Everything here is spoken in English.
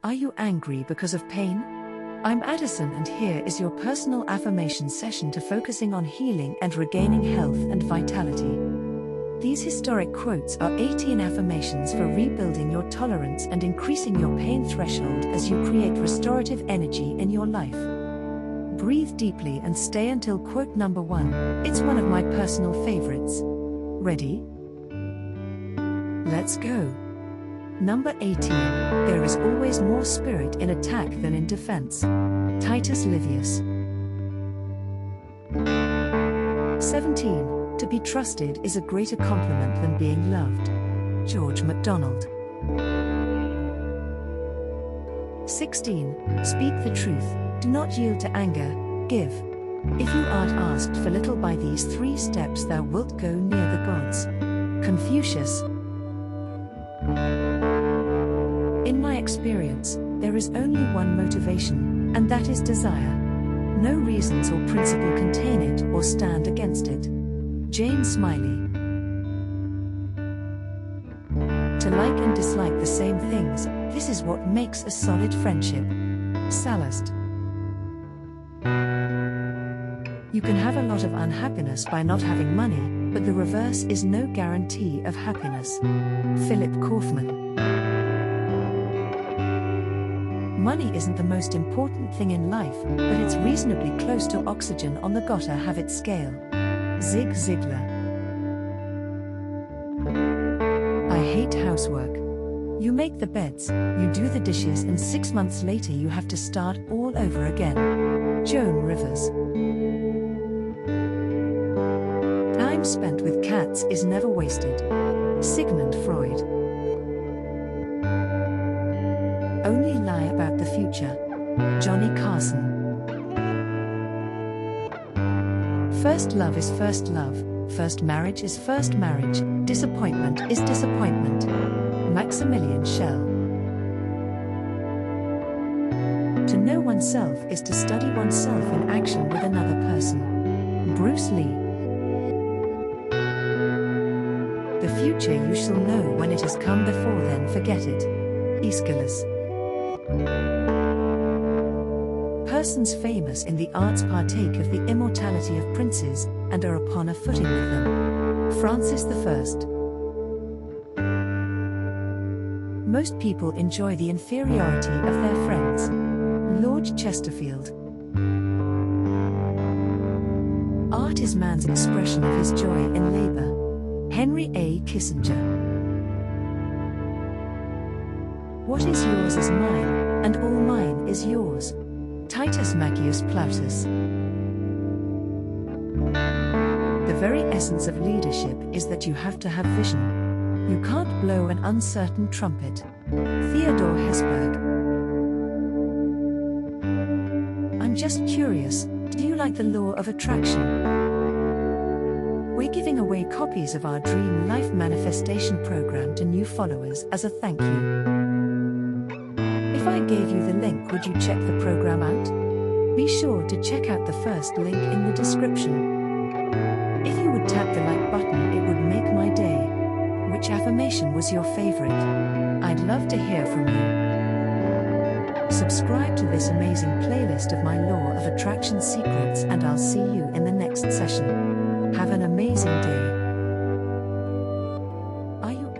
Are you angry because of pain? I'm Addison, and here is your personal affirmation session to focusing on healing and regaining health and vitality. These historic quotes are 18 affirmations for rebuilding your tolerance and increasing your pain threshold as you create restorative energy in your life. Breathe deeply and stay until quote number 1. It's one of my personal favorites. Ready? Let's go. Number 18. There is always more spirit in attack than in defense. Titus Livius. 17. To be trusted is a greater compliment than being loved. George MacDonald. 16. Speak the truth, do not yield to anger, give. If you art asked for little by these 3 steps, thou wilt go near the gods. Confucius. In my experience, there is only one motivation, and that is desire. No reasons or principle contain it or stand against it. Jane Smiley. To like and dislike the same things, this is what makes a solid friendship. Sallust. You can have a lot of unhappiness by not having money, but the reverse is no guarantee of happiness. Philip Kaufman. Money isn't the most important thing in life, but it's reasonably close to oxygen on the gotta have it scale. Zig Ziglar. I hate housework. You make the beds, you do the dishes, and 6 months later you have to start all over again. Joan Rivers. Time spent with cats is never wasted. Sigmund Freud. Only lie about the future. Johnny Carson. First love is first love, first marriage is first marriage, disappointment is disappointment. Maximilian Schell. To know oneself is to study oneself in action with another person. Bruce Lee. The future you shall know when it has come, before then forget it. Aeschylus. Persons famous in the arts partake of the immortality of princes, and are upon a footing with them. Francis I. Most people enjoy the inferiority of their friends. Lord Chesterfield. Art is man's expression of his joy in labor. Henry A. Kissinger. What is yours is mine, and all mine is yours. Titus Maccius Plautus. The very essence of leadership is that you have to have vision. You can't blow an uncertain trumpet. Theodore Hesburgh. I'm just curious, do you like the law of attraction? We're giving away copies of our Dream Life Manifestation program to new followers as a thank you. If I gave you the link, would you check the program out? Be sure to check out the first link in the description. If you would tap the like button, it would make my day. Which affirmation was your favorite? I'd love to hear from you. Subscribe to this amazing playlist of my Law of Attraction secrets, and I'll see you in the next session. Have an amazing day.